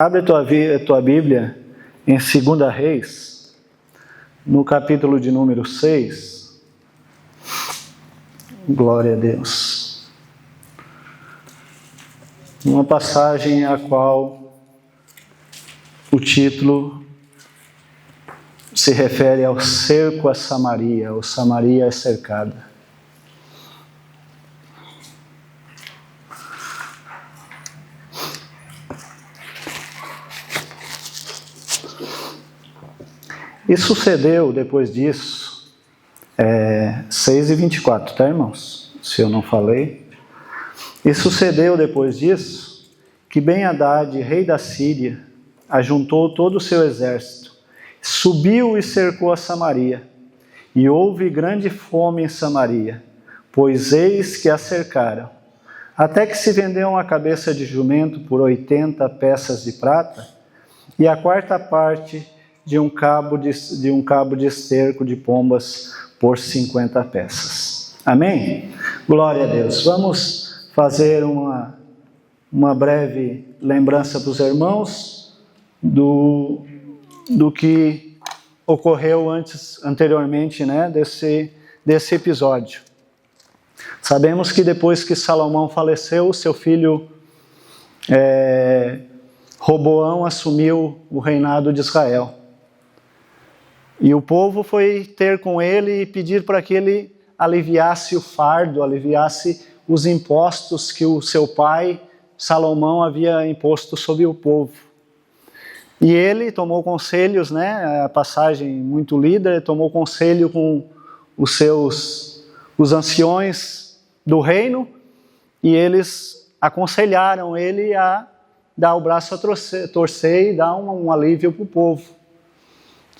Abre a tua Bíblia em 2 Reis, no capítulo de número 6. Glória a Deus. Uma passagem a qual o título se refere ao cerco a Samaria, ou Samaria é cercada. E sucedeu depois disso, 6:24, tá, irmãos? Se eu não falei. E sucedeu depois disso, que Ben-Hadad, rei da Síria, ajuntou todo o seu exército, subiu e cercou a Samaria. E houve grande fome em Samaria, pois eis que a cercaram, até que se vendeu uma cabeça de jumento por 80 peças de prata, e a quarta parte de um cabo de esterco de pombas por 50 peças. Amém? Glória a Deus. Vamos fazer uma breve lembrança para os irmãos do que ocorreu anteriormente, né, desse episódio. Sabemos que depois que Salomão faleceu, seu filho Roboão assumiu o reinado de Israel. E o povo foi ter com ele e pedir para que ele aliviasse o fardo, aliviasse os impostos que o seu pai, Salomão, havia imposto sobre o povo. E ele tomou conselhos, né, a passagem muito lida, ele tomou conselho com os anciões do reino, e eles aconselharam ele a dar o braço a torcer e dar um alívio para o povo.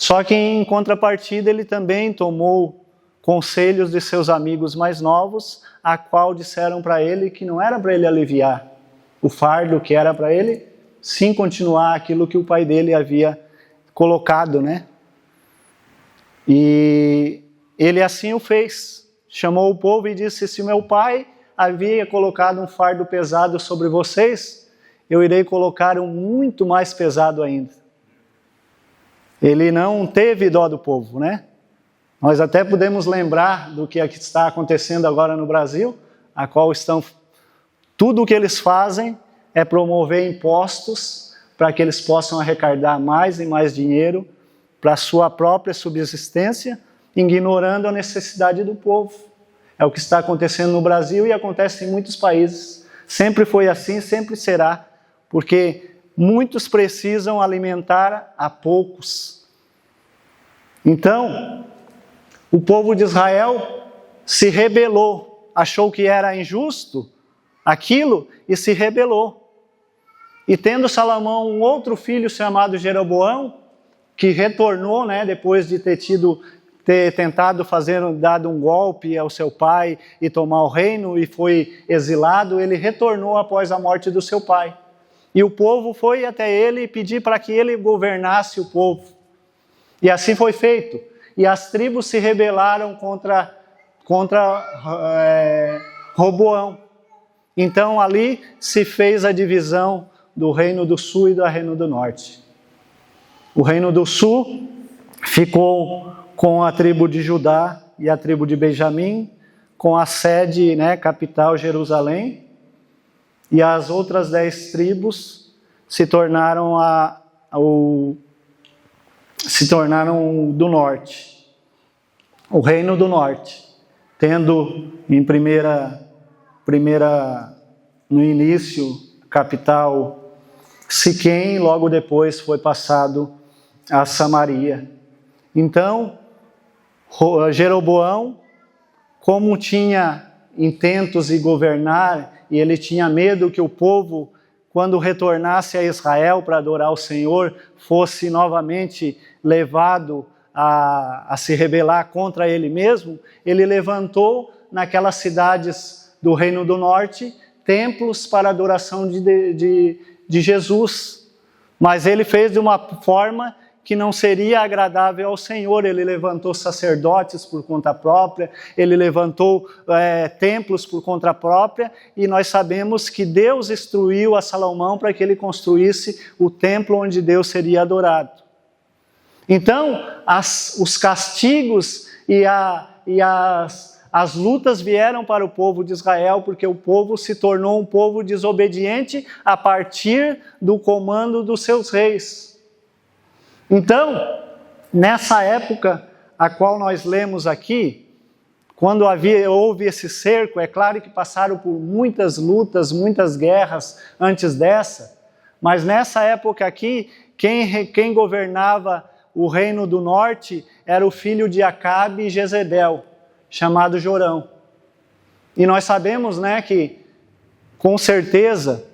Só que em contrapartida ele também tomou conselhos de seus amigos mais novos, a qual disseram para ele que não era para ele aliviar o fardo, que era para ele sim continuar aquilo que o pai dele havia colocado, né? E ele assim o fez, chamou o povo e disse: se meu pai havia colocado um fardo pesado sobre vocês, eu irei colocar um muito mais pesado ainda. Ele não teve dó do povo, né? Nós até podemos lembrar do que está acontecendo agora no Brasil, a qual tudo o que eles fazem é promover impostos para que eles possam arrecadar mais e mais dinheiro para a sua própria subsistência, ignorando a necessidade do povo. É o que está acontecendo no Brasil e acontece em muitos países. Sempre foi assim, sempre será, porque muitos precisam alimentar a poucos. Então, o povo de Israel se rebelou, achou que era injusto aquilo e se rebelou. E tendo Salomão um outro filho chamado Jeroboão, que retornou, né, depois de ter tentado dado um golpe ao seu pai e tomar o reino e foi exilado, ele retornou após a morte do seu pai. E o povo foi até ele e pediu para que ele governasse o povo. E assim foi feito. E as tribos se rebelaram contra Roboão. Então ali se fez a divisão do reino do sul e do reino do norte. O reino do sul ficou com a tribo de Judá e a tribo de Benjamim, com a sede, né, capital Jerusalém. E as outras 10 tribos se tornaram do norte, o reino do norte, tendo no início, capital Siquém, logo depois foi passado a Samaria. Então, Jeroboão, como tinha intentos de governar, e ele tinha medo que o povo, quando retornasse a Israel para adorar o Senhor, fosse novamente levado a se rebelar contra ele mesmo, ele levantou naquelas cidades do Reino do Norte templos para adoração de Jesus. Mas ele fez de uma forma que não seria agradável ao Senhor. Ele levantou sacerdotes por conta própria, ele levantou templos por conta própria, e nós sabemos que Deus instruiu a Salomão para que ele construísse o templo onde Deus seria adorado. Então, os castigos e as lutas vieram para o povo de Israel, porque o povo se tornou um povo desobediente a partir do comando dos seus reis. Então, nessa época a qual nós lemos aqui, quando houve esse cerco, é claro que passaram por muitas lutas, muitas guerras antes dessa, mas nessa época aqui, quem governava o reino do norte era o filho de Acabe e Jezebel, chamado Jorão. E nós sabemos, que com certeza,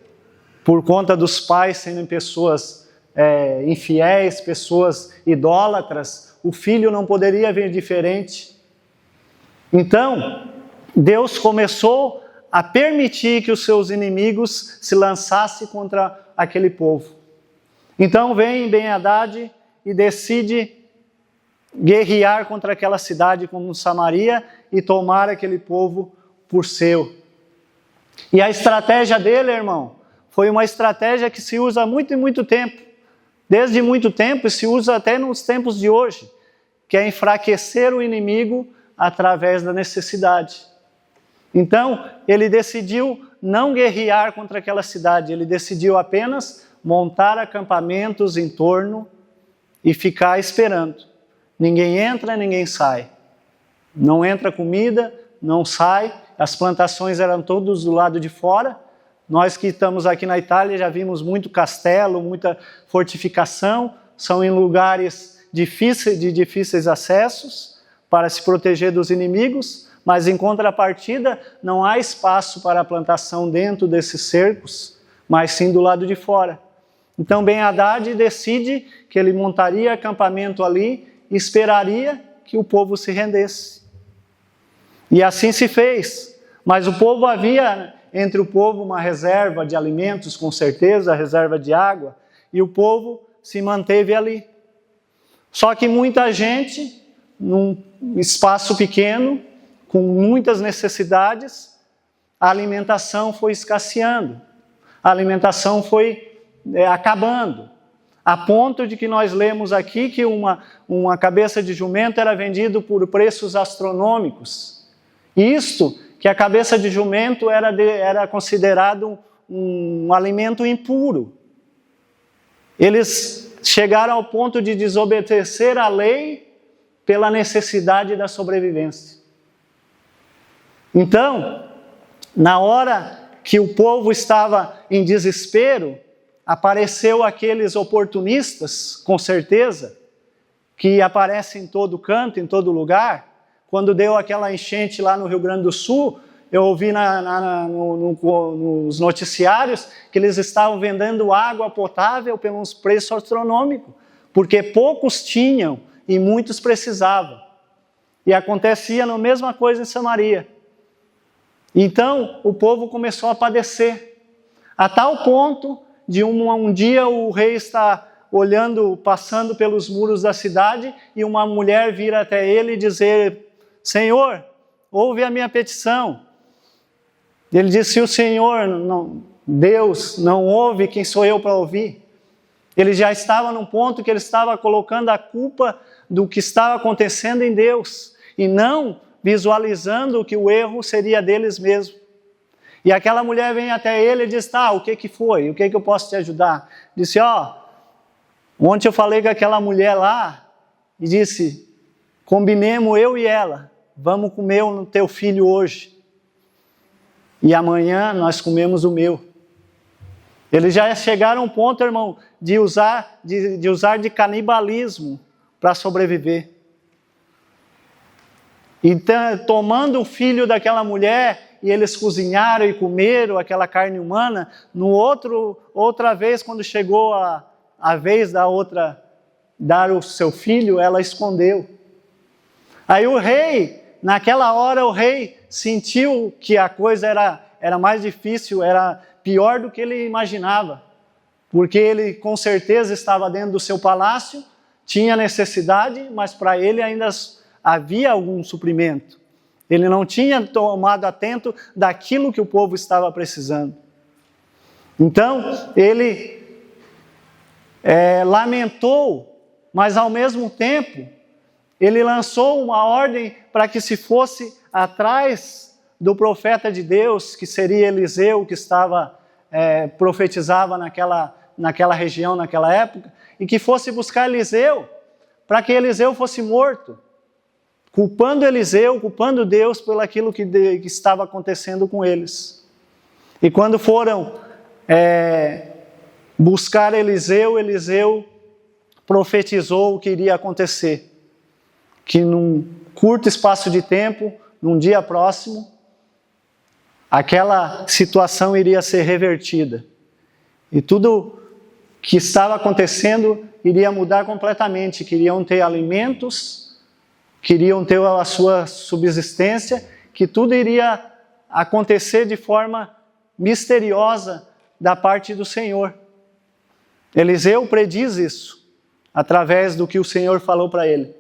por conta dos pais sendo pessoas infiéis, pessoas idólatras, o filho não poderia vir diferente. Então, Deus começou a permitir que os seus inimigos se lançassem contra aquele povo. Então vem Ben-Hadad e decide guerrear contra aquela cidade como Samaria e tomar aquele povo por seu. E a estratégia dele, irmão, foi uma estratégia que se usa há muito e muito tempo. Desde muito tempo, e se usa até nos tempos de hoje, que é enfraquecer o inimigo através da necessidade. Então, ele decidiu não guerrear contra aquela cidade, ele decidiu apenas montar acampamentos em torno e ficar esperando. Ninguém entra, ninguém sai. Não entra comida, não sai. As plantações eram todas do lado de fora. Nós que estamos aqui na Itália já vimos muito castelo, muita fortificação. São em lugares de difíceis acessos para se proteger dos inimigos. Mas em contrapartida, não há espaço para a plantação dentro desses cercos, mas sim do lado de fora. Então Ben-Hadad decide que ele montaria acampamento ali e esperaria que o povo se rendesse. E assim se fez. Mas o povo havia, entre o povo, uma reserva de alimentos, com certeza, reserva de água, e o povo se manteve ali. Só que muita gente, num espaço pequeno, com muitas necessidades, a alimentação foi escasseando, a alimentação foi acabando, a ponto de que nós lemos aqui que uma cabeça de jumento era vendido por preços astronômicos. Isto, que a cabeça de jumento era considerado um alimento impuro. Eles chegaram ao ponto de desobedecer a lei pela necessidade da sobrevivência. Então, na hora que o povo estava em desespero, apareceu aqueles oportunistas, com certeza, que aparecem em todo canto, em todo lugar. Quando deu aquela enchente lá no Rio Grande do Sul, eu ouvi nos noticiários que eles estavam vendendo água potável por um preço astronômico, porque poucos tinham e muitos precisavam. E acontecia a mesma coisa em Samaria. Então, o povo começou a padecer, a tal ponto de um dia o rei está olhando, passando pelos muros da cidade, e uma mulher vir até ele e dizer: Senhor, ouve a minha petição. Ele disse: se o Senhor, Deus, não ouve, quem sou eu para ouvir? Ele já estava num ponto que ele estava colocando a culpa do que estava acontecendo em Deus, e não visualizando que o erro seria deles mesmos. E aquela mulher vem até ele e diz: o que foi? O que eu posso te ajudar? Disse: ontem eu falei com aquela mulher lá e disse: combinemos eu e ela, vamos comer o teu filho hoje. E amanhã nós comemos o meu. Eles já chegaram a um ponto, irmão, de usar de canibalismo para sobreviver. Então, tomando o filho daquela mulher, e eles cozinharam e comeram aquela carne humana, outra vez, quando chegou a vez da outra dar o seu filho, ela escondeu. Aí o rei, naquela hora o rei sentiu que a coisa era mais difícil, era pior do que ele imaginava, porque ele com certeza estava dentro do seu palácio, tinha necessidade, mas para ele ainda havia algum suprimento. Ele não tinha tomado atento daquilo que o povo estava precisando. Então, ele lamentou, mas ao mesmo tempo, ele lançou uma ordem para que se fosse atrás do profeta de Deus, que seria Eliseu, que profetizava naquela região, naquela época, e que fosse buscar Eliseu, para que Eliseu fosse morto, culpando Eliseu, culpando Deus pelo aquilo que estava acontecendo com eles. E quando foram buscar Eliseu, Eliseu profetizou o que iria acontecer, que num curto espaço de tempo, num dia próximo, aquela situação iria ser revertida. E tudo que estava acontecendo iria mudar completamente. Queriam ter alimentos, queriam ter a sua subsistência, que tudo iria acontecer de forma misteriosa da parte do Senhor. Eliseu prediz isso, através do que o Senhor falou para ele.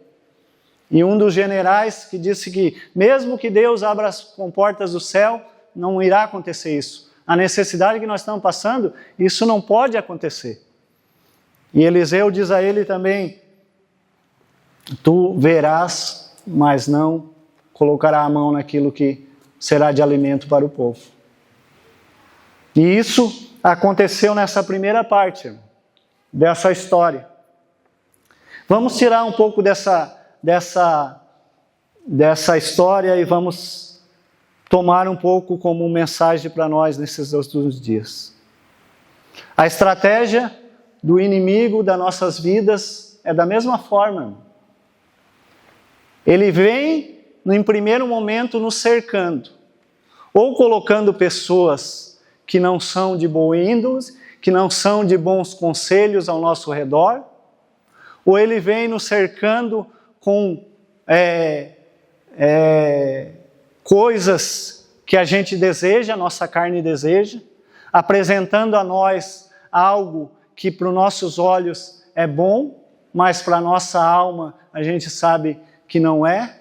E um dos generais que disse que, mesmo que Deus abra as comportas do céu, não irá acontecer isso. A necessidade que nós estamos passando, isso não pode acontecer. E Eliseu diz a ele também, tu verás, mas não colocará a mão naquilo que será de alimento para o povo. E isso aconteceu nessa primeira parte dessa história. Vamos tirar um pouco dessa história e vamos tomar um pouco como mensagem para nós nesses últimos dias. A estratégia do inimigo das nossas vidas é da mesma forma. Ele vem, em primeiro momento, nos cercando, ou colocando pessoas que não são de boa índole, que não são de bons conselhos ao nosso redor, ou ele vem nos cercando com coisas que a gente deseja, a nossa carne deseja, apresentando a nós algo que para os nossos olhos é bom, mas para a nossa alma a gente sabe que não é.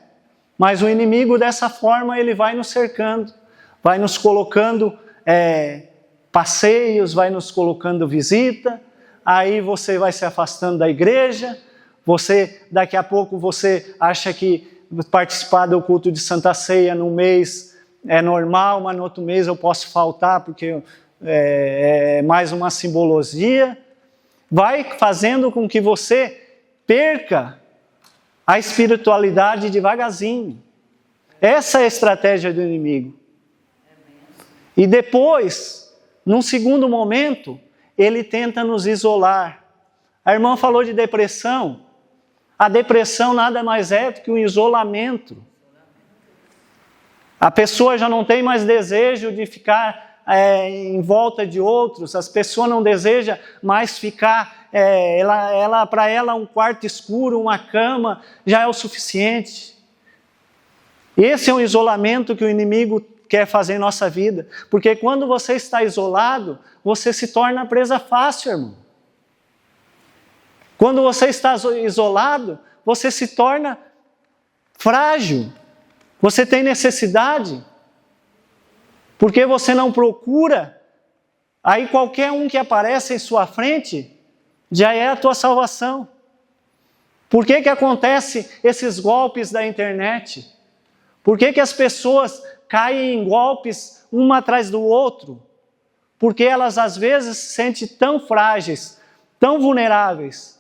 Mas o inimigo dessa forma ele vai nos cercando, vai nos colocando passeios, vai nos colocando visita, aí você vai se afastando da igreja, daqui a pouco você acha que participar do culto de Santa Ceia num mês é normal, mas no outro mês eu posso faltar porque é mais uma simbologia. Vai fazendo com que você perca a espiritualidade devagarzinho. Essa é a estratégia do inimigo. E depois, num segundo momento, ele tenta nos isolar. A irmã falou de depressão. A depressão nada mais é do que um isolamento. A pessoa já não tem mais desejo de ficar em volta de outros, as pessoas não desejam mais ficar, para ela um quarto escuro, uma cama, já é o suficiente. Esse é um isolamento que o inimigo quer fazer em nossa vida, porque quando você está isolado, você se torna presa fácil, irmão. Quando você está isolado, você se torna frágil, você tem necessidade, porque você não procura, aí qualquer um que aparece em sua frente, já é a tua salvação. Por que acontece esses golpes da internet? Por que as pessoas caem em golpes uma atrás do outro? Porque elas às vezes se sentem tão frágeis, tão vulneráveis,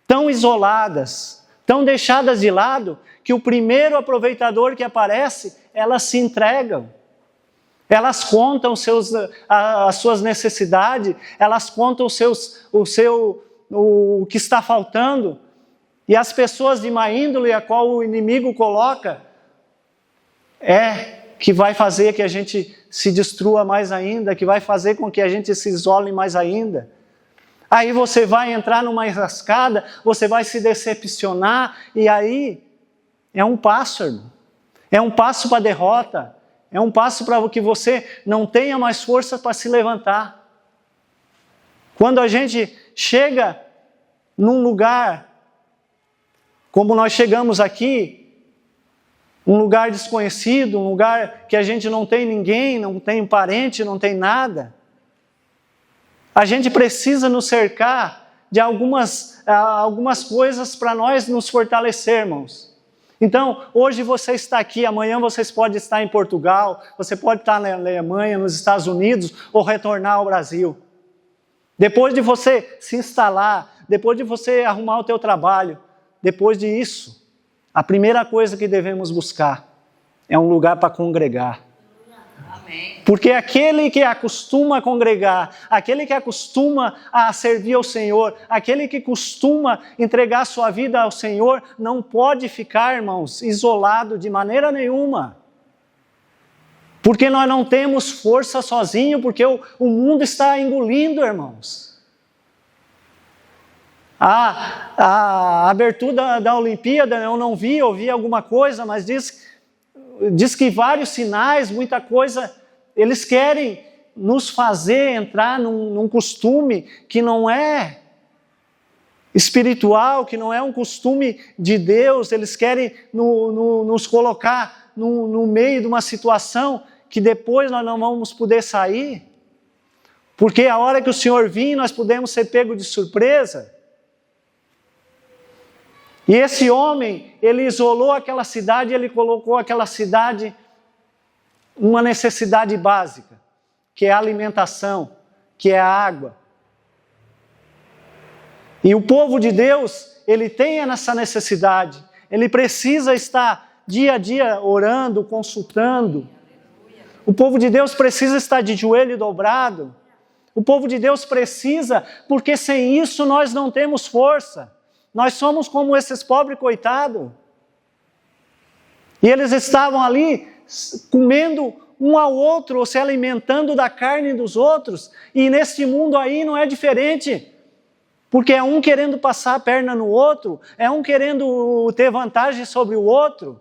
tão isoladas, tão deixadas de lado, que o primeiro aproveitador que aparece, elas se entregam. Elas contam as suas necessidades, elas contam o que está faltando. E as pessoas de má índole, a qual o inimigo coloca, que vai fazer que a gente se destrua mais ainda, que vai fazer com que a gente se isole mais ainda. Aí você vai entrar numa enrascada, você vai se decepcionar, e aí é um passo, irmão. É um passo para a derrota. É um passo para que você não tenha mais força para se levantar. Quando a gente chega num lugar Como nós chegamos aqui, um lugar desconhecido, um lugar que a gente não tem ninguém, não tem parente, não tem nada. A gente precisa nos cercar de algumas coisas para nós nos fortalecer, irmãos. Então, hoje você está aqui, amanhã você pode estar em Portugal, você pode estar na Alemanha, nos Estados Unidos, ou retornar ao Brasil. Depois de você se instalar, depois de você arrumar o teu trabalho, depois disso, a primeira coisa que devemos buscar é um lugar para congregar. Amém. Porque aquele que acostuma a congregar, aquele que acostuma a servir ao Senhor, aquele que costuma entregar sua vida ao Senhor, não pode ficar, irmãos, isolado de maneira nenhuma. Porque nós não temos força sozinho, porque o mundo está engolindo, irmãos. A abertura da Olimpíada, eu não vi, ouvi alguma coisa, mas diz que vários sinais, muita coisa, eles querem nos fazer entrar num costume que não é espiritual, que não é um costume de Deus. Eles querem nos colocar no meio de uma situação que depois nós não vamos poder sair, porque a hora que o Senhor vir, nós podemos ser pegos de surpresa. E esse homem, ele isolou aquela cidade, ele colocou aquela cidade uma necessidade básica, que é a alimentação, que é a água. E o povo de Deus, ele tem essa necessidade, ele precisa estar dia a dia orando, consultando. O povo de Deus precisa estar de joelho dobrado. O povo de Deus precisa, porque sem isso nós não temos força. Nós somos como esses pobres coitados. E eles estavam ali comendo um ao outro, ou se alimentando da carne dos outros. E nesse mundo aí não é diferente. Porque é um querendo passar a perna no outro, é um querendo ter vantagem sobre o outro.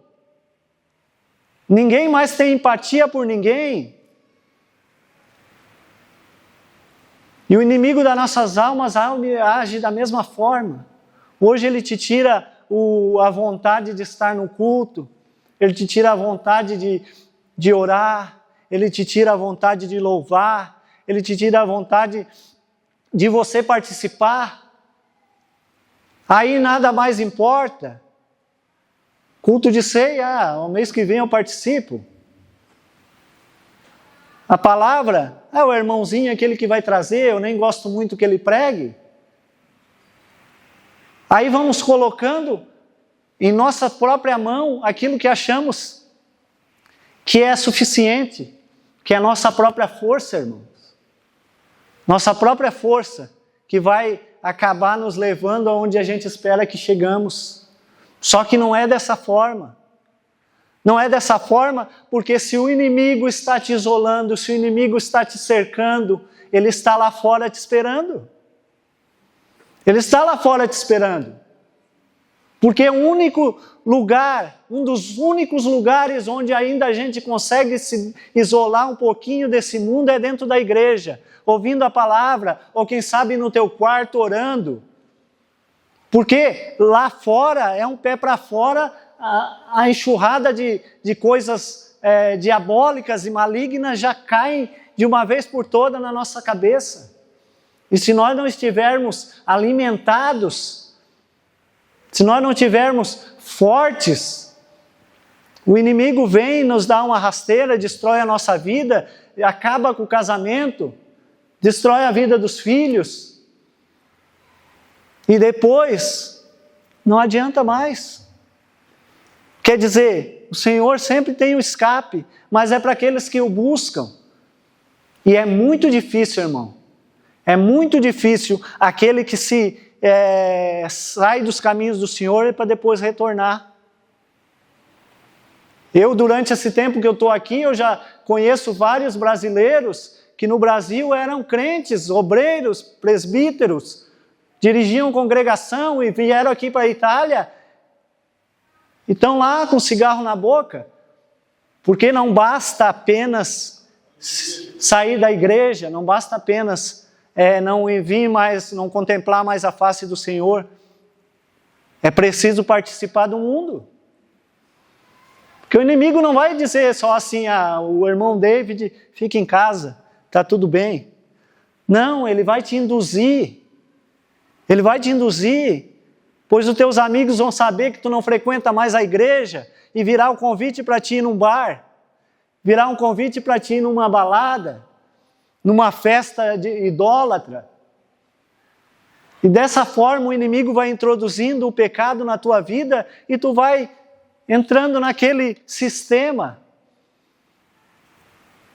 Ninguém mais tem empatia por ninguém. E o inimigo das nossas almas age da mesma forma. Hoje ele te tira a vontade de estar no culto, ele te tira a vontade de orar, ele te tira a vontade de louvar, ele te tira a vontade de você participar. Aí nada mais importa. Culto de ceia, o mês que vem eu participo. A palavra, o irmãozinho aquele que vai trazer, eu nem gosto muito que ele pregue. Aí vamos colocando em nossa própria mão aquilo que achamos que é suficiente, que é a nossa própria força, irmãos. Nossa própria força que vai acabar nos levando aonde a gente espera que chegamos. Só que não é dessa forma. Não é dessa forma, porque se o inimigo está te isolando, se o inimigo está te cercando, ele está lá fora te esperando. Ele está lá fora te esperando. Porque o único lugar, um dos únicos lugares onde ainda a gente consegue se isolar um pouquinho desse mundo é dentro da igreja, ouvindo a palavra, ou quem sabe no teu quarto orando. Porque lá fora, é um pé para fora, a enxurrada de coisas diabólicas e malignas já caem de uma vez por toda na nossa cabeça. E se nós não estivermos alimentados, se nós não estivermos fortes, o inimigo vem, nos dá uma rasteira, destrói a nossa vida, acaba com o casamento, destrói a vida dos filhos. E depois, não adianta mais. Quer dizer, o Senhor sempre tem um escape, mas é para aqueles que o buscam. E é muito difícil, irmão. É muito difícil aquele que sai dos caminhos do Senhor para depois retornar. Eu, durante esse tempo que eu estou aqui, eu já conheço vários brasileiros que no Brasil eram crentes, obreiros, presbíteros, dirigiam congregação e vieram aqui para a Itália e estão lá com cigarro na boca, porque não basta apenas sair da igreja, não basta apenas não vir mais, não contemplar mais a face do Senhor. É preciso participar do mundo. Porque o inimigo não vai dizer só assim, o irmão David fica em casa, está tudo bem. Não, ele vai te induzir. Ele vai te induzir, pois os teus amigos vão saber que tu não frequenta mais a igreja e virá o convite para ti ir num bar, virá um convite para ti ir numa balada, numa festa idólatra. E dessa forma o inimigo vai introduzindo o pecado na tua vida e tu vai entrando naquele sistema.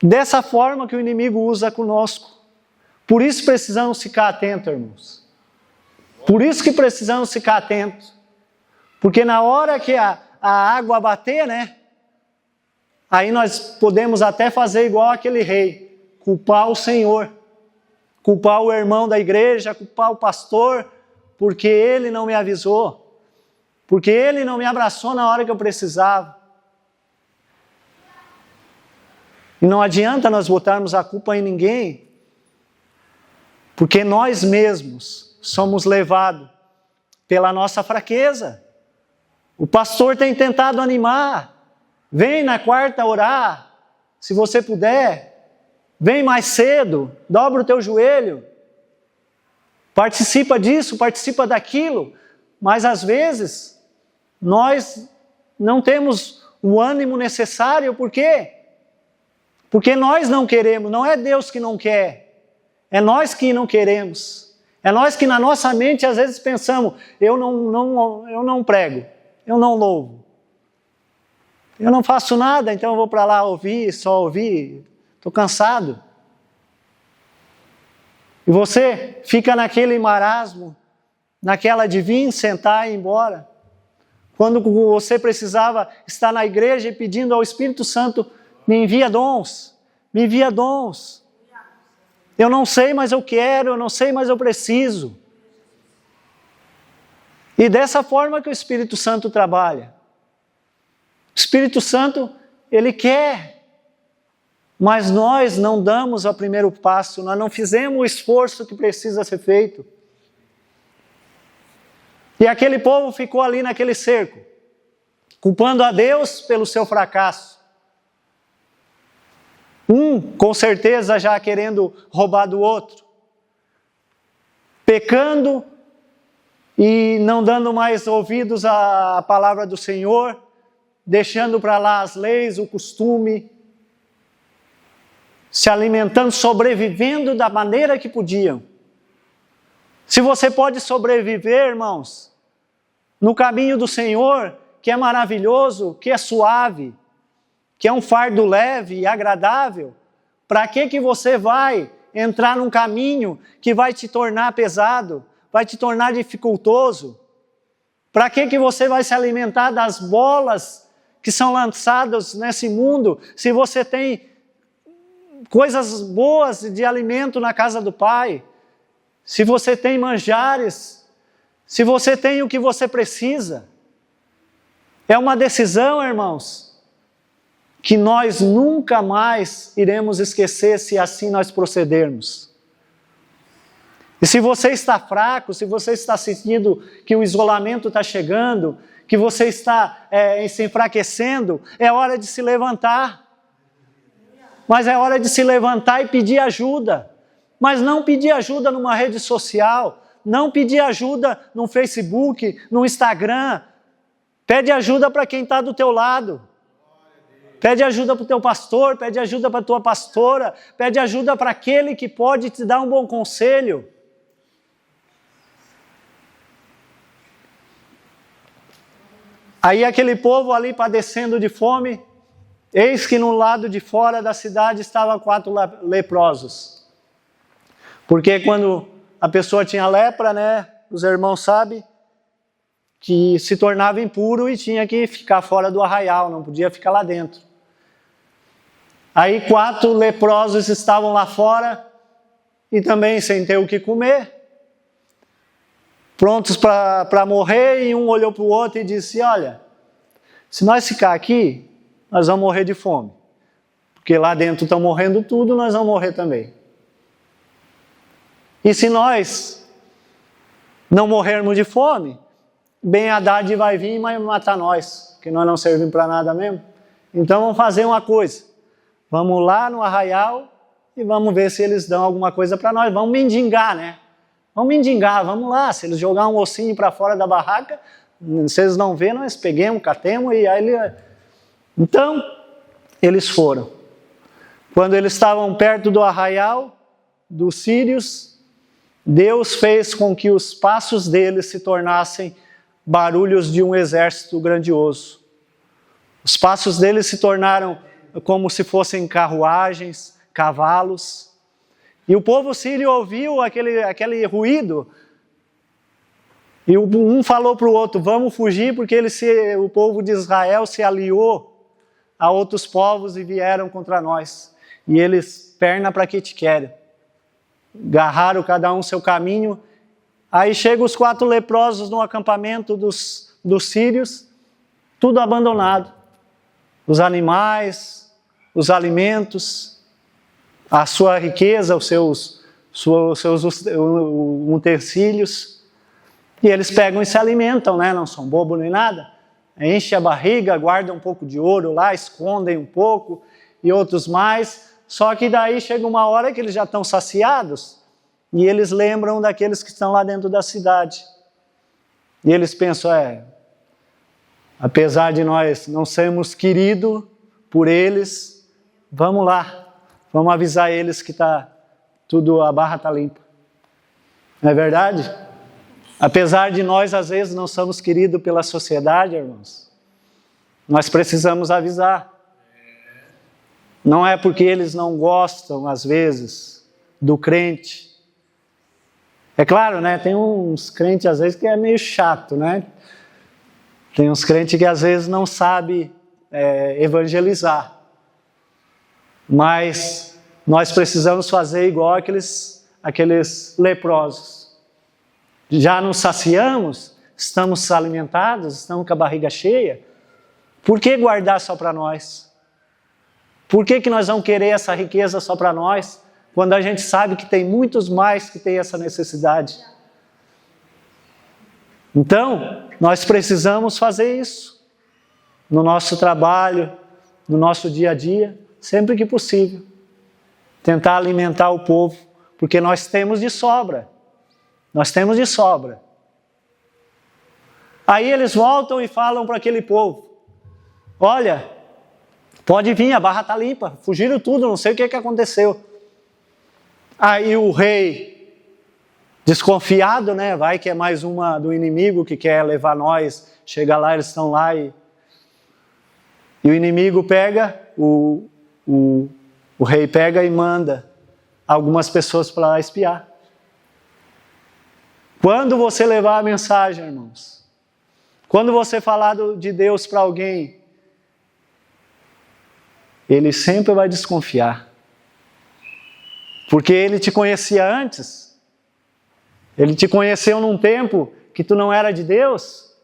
Dessa forma que o inimigo usa conosco. Por isso precisamos ficar atentos, irmãos. Por isso que precisamos ficar atentos. Porque na hora que a água bater, né? Aí nós podemos até fazer igual aquele rei. Culpar o Senhor. Culpar o irmão da igreja, culpar o pastor, porque ele não me avisou. Porque ele não me abraçou na hora que eu precisava. E não adianta nós botarmos a culpa em ninguém, porque nós mesmos somos levados pela nossa fraqueza. O pastor tem tentado animar. Vem na quarta orar, se você puder. Vem mais cedo, dobra o teu joelho. Participa disso, participa daquilo. Mas às vezes, nós não temos o ânimo necessário. Por quê? Porque nós não queremos, não é Deus que não quer. É nós que não queremos. É nós que na nossa mente às vezes pensamos, eu não prego, eu não louvo. Eu não faço nada, então eu vou para lá ouvir, só ouvir. Estou cansado. E você fica naquele marasmo, naquela de vir, sentar e ir embora. Quando você precisava estar na igreja e pedindo ao Espírito Santo, me envia dons, me envia dons. Eu não sei, mas eu quero, eu não sei, mas eu preciso. E dessa forma que o Espírito Santo trabalha. O Espírito Santo, ele quer. Mas nós não damos o primeiro passo, nós não fizemos o esforço que precisa ser feito. E aquele povo ficou ali naquele cerco, culpando a Deus pelo seu fracasso. Com certeza já querendo roubar do outro. Pecando e não dando mais ouvidos à palavra do Senhor, deixando para lá as leis, o costume, se alimentando, sobrevivendo da maneira que podiam. Se você pode sobreviver, irmãos, no caminho do Senhor, que é maravilhoso, que é suave, que é um fardo leve e agradável, para que você vai entrar num caminho que vai te tornar pesado, vai te tornar dificultoso? Para que você vai se alimentar das bolas que são lançadas nesse mundo, se você tem coisas boas de alimento na casa do Pai, se você tem manjares, se você tem o que você precisa? É uma decisão, irmãos, que nós nunca mais iremos esquecer se assim nós procedermos. E se você está fraco, se você está sentindo que o isolamento está chegando, que você está se enfraquecendo, é hora de se levantar. Mas é hora de se levantar e pedir ajuda. Mas não pedir ajuda numa rede social, não pedir ajuda no Facebook, no Instagram. Pede ajuda para quem está do teu lado. Pede ajuda para o teu pastor, pede ajuda para a tua pastora, pede ajuda para aquele que pode te dar um bom conselho. Aí aquele povo ali padecendo de fome, eis que no lado de fora da cidade estavam 4 leprosos. Porque quando a pessoa tinha lepra, né, os irmãos sabem, que se tornava impuro e tinha que ficar fora do arraial, não podia ficar lá dentro. Aí 4 leprosos estavam lá fora e também sem ter o que comer, prontos para morrer, e um olhou para o outro e disse, olha, se nós ficar aqui, nós vamos morrer de fome, porque lá dentro estão morrendo tudo, nós vamos morrer também. E se nós não morrermos de fome, Ben-Hadad vai vir e vai matar nós, que nós não servimos para nada mesmo. Então vamos fazer uma coisa, vamos lá no arraial e vamos ver se eles dão alguma coisa para nós, vamos mendigar, né? Vamos mendigar, vamos lá, se eles jogar um ossinho para fora da barraca, se eles não verem, nós peguemos, catemos e aí ele... Então, eles foram. Quando eles estavam perto do arraial dos sírios, Deus fez com que os passos deles se tornassem barulhos de um exército grandioso. Os passos deles se tornaram como se fossem carruagens, cavalos. E o povo sírio ouviu aquele ruído. E um falou para o outro, vamos fugir, porque o povo de Israel se aliou a outros povos e vieram contra nós. E eles, perna para que te querem. Agarraram cada um seu caminho. Aí chegam os 4 leprosos no acampamento dos sírios, tudo abandonado. Os animais, os alimentos, a sua riqueza, os seus utensílios. E eles pegam e se alimentam, né? Não são bobos nem nada. Enche a barriga, guardam um pouco de ouro lá, escondem um pouco e outros mais. Só que daí chega uma hora que eles já estão saciados e eles lembram daqueles que estão lá dentro da cidade. E eles pensam, apesar de nós não sermos queridos por eles, vamos lá, vamos avisar eles que a barra está limpa. Não é verdade? Apesar de nós, às vezes, não somos queridos pela sociedade, irmãos, nós precisamos avisar. Não é porque eles não gostam, às vezes, do crente. É claro, né? Tem uns crentes, às vezes, que é meio chato, né? Tem uns crentes que, às vezes, não sabem evangelizar. Mas nós precisamos fazer igual aqueles leprosos. Já nos saciamos, estamos alimentados, estamos com a barriga cheia. Por que guardar só para nós? Por que nós vamos querer essa riqueza só para nós, quando a gente sabe que tem muitos mais que têm essa necessidade? Então, nós precisamos fazer isso no nosso trabalho, no nosso dia a dia, sempre que possível. Tentar alimentar o povo, porque nós temos de sobra. Nós temos de sobra. Aí eles voltam e falam para aquele povo, olha, pode vir, a barra está limpa, fugiram tudo, não sei o que aconteceu. Aí o rei, desconfiado, né, vai que é mais uma do inimigo que quer levar nós, chega lá, eles estão lá e o inimigo pega, o rei pega e manda algumas pessoas para lá espiar. Quando você levar a mensagem, irmãos, quando você falar de Deus para alguém, ele sempre vai desconfiar. Porque ele te conhecia antes. Ele te conheceu num tempo que tu não era de Deus.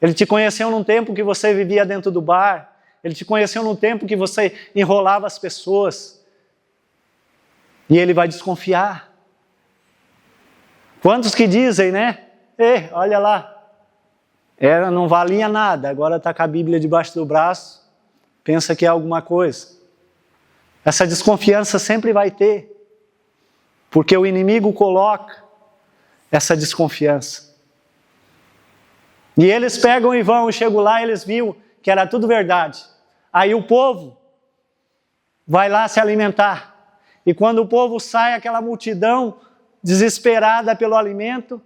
Ele te conheceu num tempo que você vivia dentro do bar. Ele te conheceu num tempo que você enrolava as pessoas. E ele vai desconfiar. Quantos que dizem, né? Olha lá. Não valia nada, agora está com a Bíblia debaixo do braço. Pensa que é alguma coisa. Essa desconfiança sempre vai ter. Porque o inimigo coloca essa desconfiança. E eles pegam e vão, chegam lá e eles viram que era tudo verdade. Aí o povo vai lá se alimentar. E quando o povo sai, aquela multidão desesperada pelo alimento,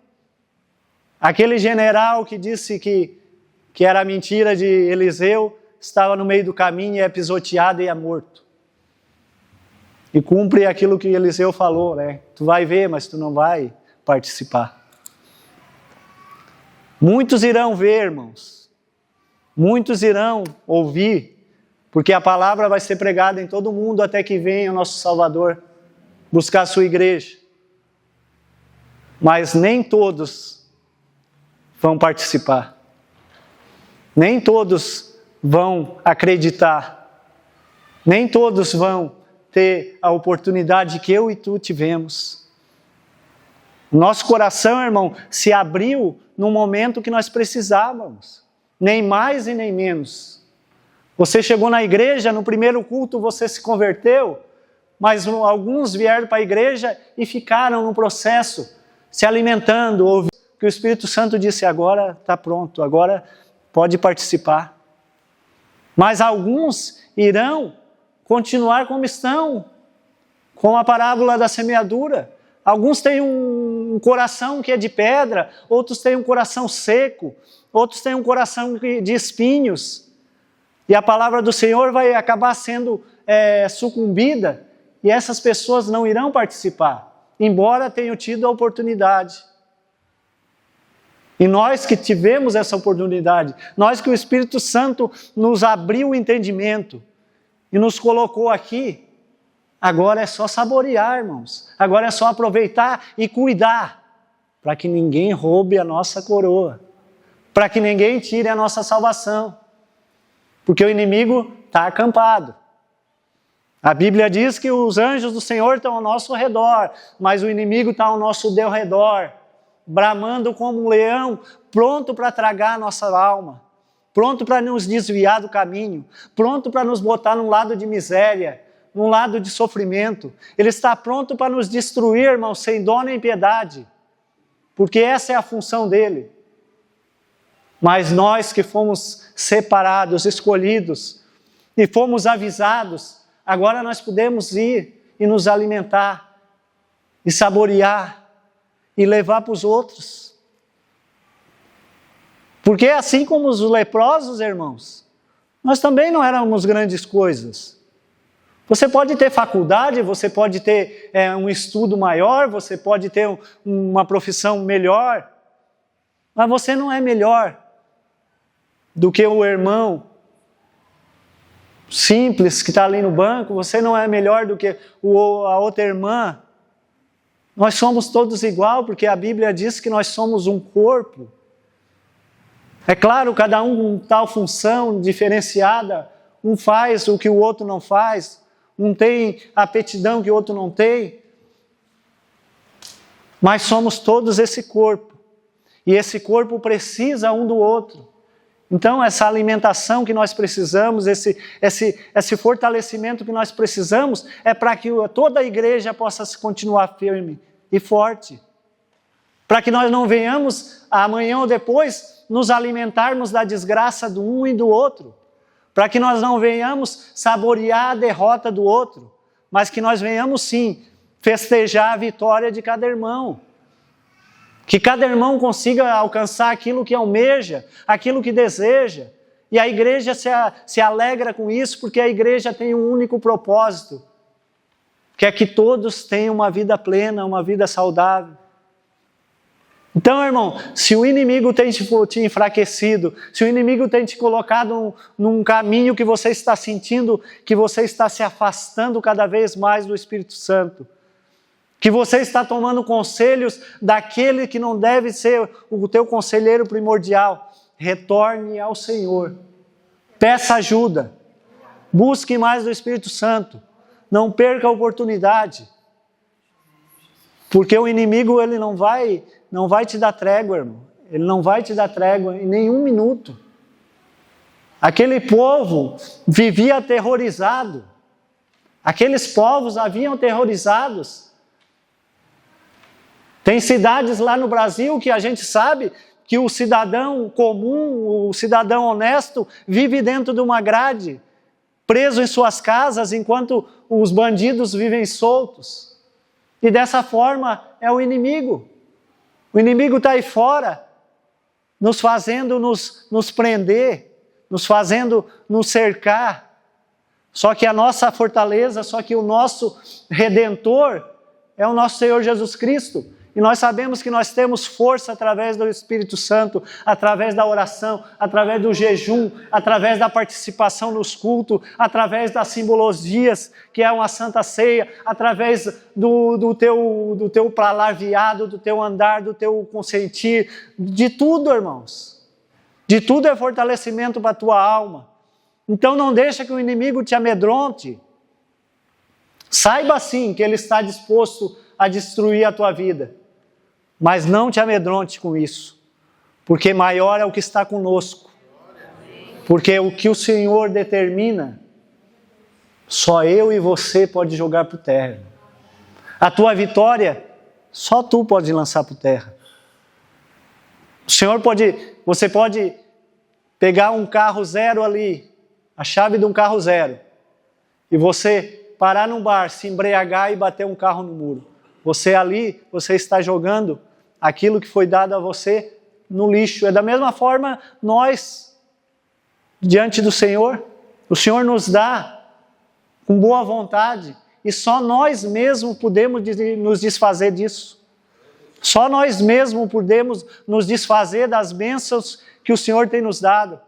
aquele general que disse que era mentira de Eliseu, estava no meio do caminho e é pisoteado e é morto. E cumpre aquilo que Eliseu falou, né? Tu vai ver, mas tu não vai participar. Muitos irão ver, irmãos. Muitos irão ouvir, porque a palavra vai ser pregada em todo mundo até que venha o nosso Salvador buscar a sua igreja. Mas nem todos vão participar. Nem todos vão acreditar. Nem todos vão ter a oportunidade que eu e tu tivemos. Nosso coração, irmão, se abriu no momento que nós precisávamos. Nem mais e nem menos. Você chegou na igreja, no primeiro culto você se converteu, mas alguns vieram para a igreja e ficaram no processo, se alimentando, ouvindo que o Espírito Santo disse, agora está pronto, agora pode participar. Mas alguns irão continuar como estão, com a parábola da semeadura. Alguns têm um coração que é de pedra, outros têm um coração seco, outros têm um coração de espinhos. E a palavra do Senhor vai acabar sendo sucumbida, e essas pessoas não irão participar, embora tenham tido a oportunidade. E nós que tivemos essa oportunidade, nós que o Espírito Santo nos abriu o entendimento e nos colocou aqui, agora é só saborear, irmãos. Agora é só aproveitar e cuidar, para que ninguém roube a nossa coroa, para que ninguém tire a nossa salvação, porque o inimigo está acampado. A Bíblia diz que os anjos do Senhor estão ao nosso redor, mas o inimigo está ao nosso derredor, bramando como um leão, pronto para tragar a nossa alma, pronto para nos desviar do caminho, pronto para nos botar num lado de miséria, num lado de sofrimento. Ele está pronto para nos destruir, irmãos, sem dó nem piedade, porque essa é a função dele. Mas nós que fomos separados, escolhidos, e fomos avisados, agora nós podemos ir e nos alimentar, e saborear, e levar para os outros. Porque assim como os leprosos, irmãos, nós também não éramos grandes coisas. Você pode ter faculdade, você pode ter um estudo maior, você pode ter uma profissão melhor, mas você não é melhor do que o irmão simples que está ali no banco, você não é melhor do que a outra irmã. Nós somos todos igual, porque a Bíblia diz que nós somos um corpo. É claro, cada um com tal função diferenciada, um faz o que o outro não faz, um tem a aptidão que o outro não tem, mas somos todos esse corpo, e esse corpo precisa um do outro. Então essa alimentação que nós precisamos, esse fortalecimento que nós precisamos, é para que toda a igreja possa continuar firme e forte, para que nós não venhamos amanhã ou depois nos alimentarmos da desgraça do um e do outro, para que nós não venhamos saborear a derrota do outro, mas que nós venhamos sim festejar a vitória de cada irmão. Que cada irmão consiga alcançar aquilo que almeja, aquilo que deseja. E a igreja se alegra com isso, porque a igreja tem um único propósito, que é que todos tenham uma vida plena, uma vida saudável. Então, irmão, se o inimigo tem te enfraquecido, se o inimigo tem te colocado num caminho que você está sentindo, que você está se afastando cada vez mais do Espírito Santo, que você está tomando conselhos daquele que não deve ser o teu conselheiro primordial, retorne ao Senhor, peça ajuda, busque mais do Espírito Santo, não perca a oportunidade, porque o inimigo ele não vai te dar trégua, irmão, ele não vai te dar trégua em nenhum minuto. Aquele povo vivia aterrorizado, aqueles povos haviam aterrorizados. Tem cidades lá no Brasil que a gente sabe que o cidadão comum, o cidadão honesto, vive dentro de uma grade, preso em suas casas, enquanto os bandidos vivem soltos. E dessa forma é o inimigo. O inimigo está aí fora, nos fazendo nos prender, nos fazendo nos cercar. Só que a nossa fortaleza, só que o nosso Redentor é o nosso Senhor Jesus Cristo. E nós sabemos que nós temos força através do Espírito Santo, através da oração, através do jejum, através da participação nos cultos, através das simbologias, que é uma santa ceia, através do teu palavreado, do teu andar, do teu consentir, de tudo, irmãos. De tudo é fortalecimento para a tua alma. Então não deixa que o inimigo te amedronte. Saiba sim que ele está disposto a destruir a tua vida. Mas não te amedronte com isso, porque maior é o que está conosco. Porque o que o Senhor determina, só eu e você pode jogar por terra. A tua vitória, só tu pode lançar por terra. Você pode pegar um carro zero ali, a chave de um carro zero, e você parar num bar, se embriagar e bater um carro no muro. Você está jogando aquilo que foi dado a você no lixo. É da mesma forma nós, diante do Senhor, o Senhor nos dá com boa vontade, e só nós mesmos podemos nos desfazer disso. Só nós mesmos podemos nos desfazer das bênçãos que o Senhor tem nos dado.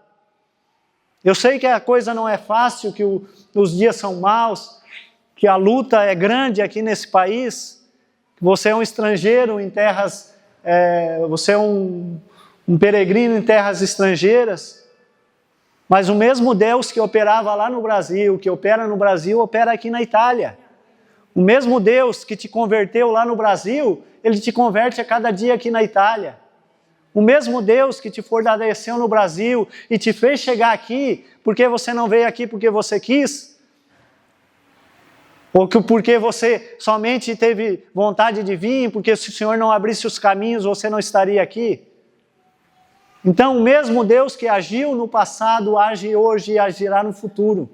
Eu sei que a coisa não é fácil, que os dias são maus, que a luta é grande aqui nesse país, que você é um estrangeiro em terras, você é um peregrino em terras estrangeiras, mas o mesmo Deus que operava lá no Brasil, que opera no Brasil, opera aqui na Itália. O mesmo Deus que te converteu lá no Brasil, Ele te converte a cada dia aqui na Itália. O mesmo Deus que te fortaleceu no Brasil e te fez chegar aqui, porque você não veio aqui porque você quis, ou porque você somente teve vontade de vir, porque se o Senhor não abrisse os caminhos, você não estaria aqui. Então, o mesmo Deus que agiu no passado, age hoje e agirá no futuro.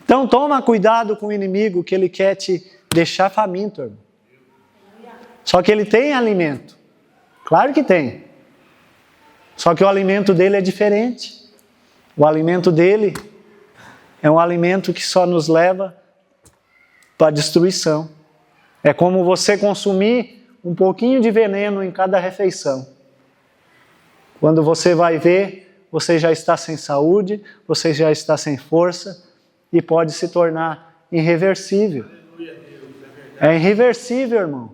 Então, toma cuidado com o inimigo, que ele quer te deixar faminto, irmão. Só que ele tem alimento. Claro que tem. Só que o alimento dele é diferente. O alimento dele é um alimento que só nos leva para a destruição. É como você consumir um pouquinho de veneno em cada refeição. Quando você vai ver, você já está sem saúde, você já está sem força e pode se tornar irreversível. É irreversível, irmão.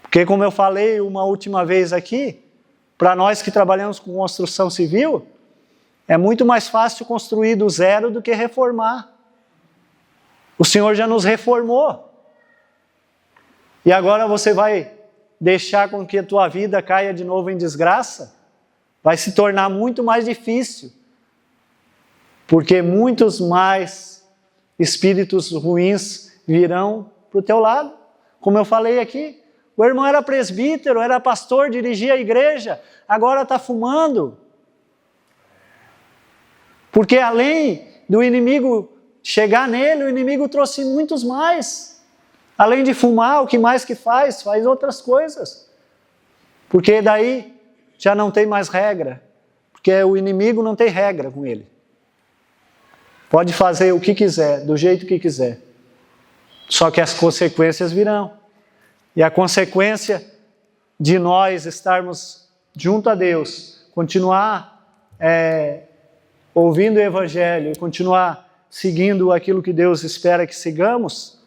Porque como eu falei uma última vez aqui, para nós que trabalhamos com construção civil, é muito mais fácil construir do zero do que reformar. O Senhor já nos reformou. E agora você vai deixar com que a tua vida caia de novo em desgraça? Vai se tornar muito mais difícil. Porque muitos mais espíritos ruins virão para o teu lado. Como eu falei aqui, o irmão era presbítero, era pastor, dirigia a igreja, agora está fumando. Porque além do inimigo chegar nele, o inimigo trouxe muitos mais. Além de fumar, o que mais que faz? Faz outras coisas. Porque daí já não tem mais regra. Porque o inimigo não tem regra com ele. Pode fazer o que quiser, do jeito que quiser. Só que as consequências virão. E a consequência de nós estarmos junto a Deus, continuar ouvindo o Evangelho, continuar seguindo aquilo que Deus espera que sigamos,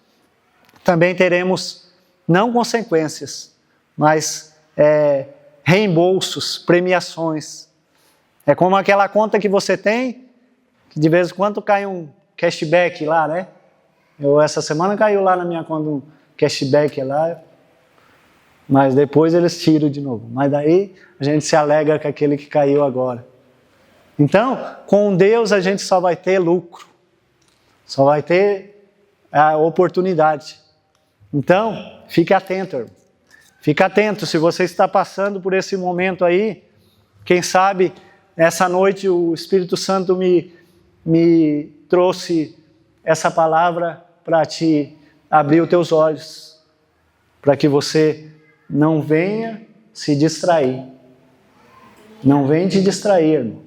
também teremos, não consequências, mas reembolsos, premiações. É como aquela conta que você tem, que de vez em quando cai um cashback lá, né? Essa semana caiu lá na minha conta um cashback lá, mas depois eles tiram de novo. Mas daí a gente se alegra com aquele que caiu agora. Então, com Deus a gente só vai ter lucro, só vai ter a oportunidade. Então, fique atento, irmão. Fique atento, se você está passando por esse momento aí, quem sabe, essa noite o Espírito Santo me trouxe essa palavra para te abrir os teus olhos, para que você não venha se distrair. Não vem te distrair, irmão.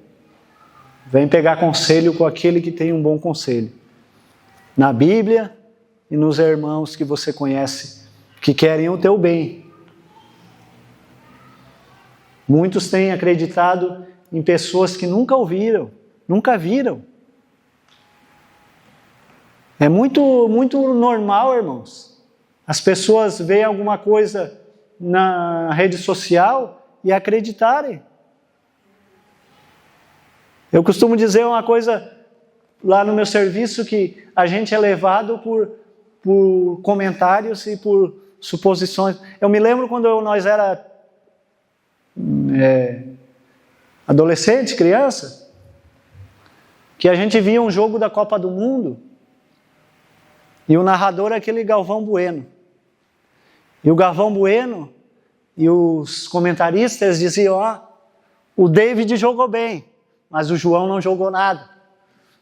Vem pegar conselho com aquele que tem um bom conselho. Na Bíblia e nos irmãos que você conhece, que querem o teu bem. Muitos têm acreditado em pessoas que nunca ouviram, nunca viram. É muito normal, irmãos. As pessoas veem alguma coisa na rede social e acreditarem. Eu costumo dizer uma coisa lá no meu serviço, que a gente é levado por comentários e por suposições. Eu me lembro quando nós era adolescente, criança, que a gente via um jogo da Copa do Mundo e o narrador era aquele Galvão Bueno. E o Galvão Bueno e os comentaristas diziam, o David jogou bem, mas o João não jogou nada.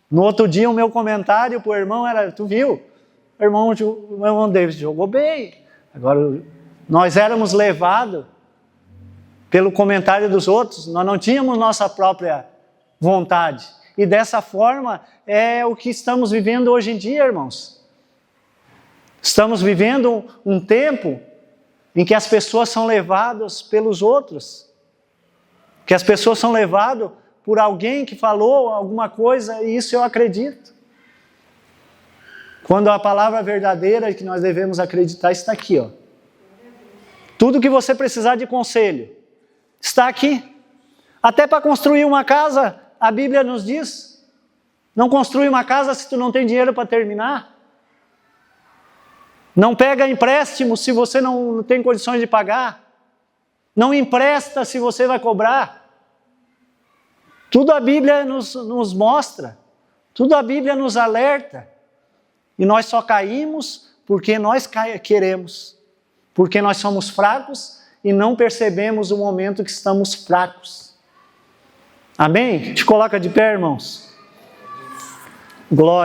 No outro dia o meu comentário para o irmão era, tu viu? O irmão David jogou bem. Agora, nós éramos levados pelo comentário dos outros, nós não tínhamos nossa própria vontade. E dessa forma é o que estamos vivendo hoje em dia, irmãos. Estamos vivendo um tempo em que as pessoas são levadas pelos outros, que as pessoas são levadas por alguém que falou alguma coisa, e isso eu acredito. Quando a palavra verdadeira que nós devemos acreditar está aqui, ó. Tudo que você precisar de conselho está aqui. Até para construir uma casa, a Bíblia nos diz, não construi uma casa se tu não tem dinheiro para terminar. Não pega empréstimo se você não tem condições de pagar. Não empresta se você vai cobrar. Tudo a Bíblia nos mostra. Tudo a Bíblia nos alerta. E nós só caímos porque nós queremos. Porque nós somos fracos e não percebemos o momento que estamos fracos. Amém? Te coloca de pé, irmãos. Glória.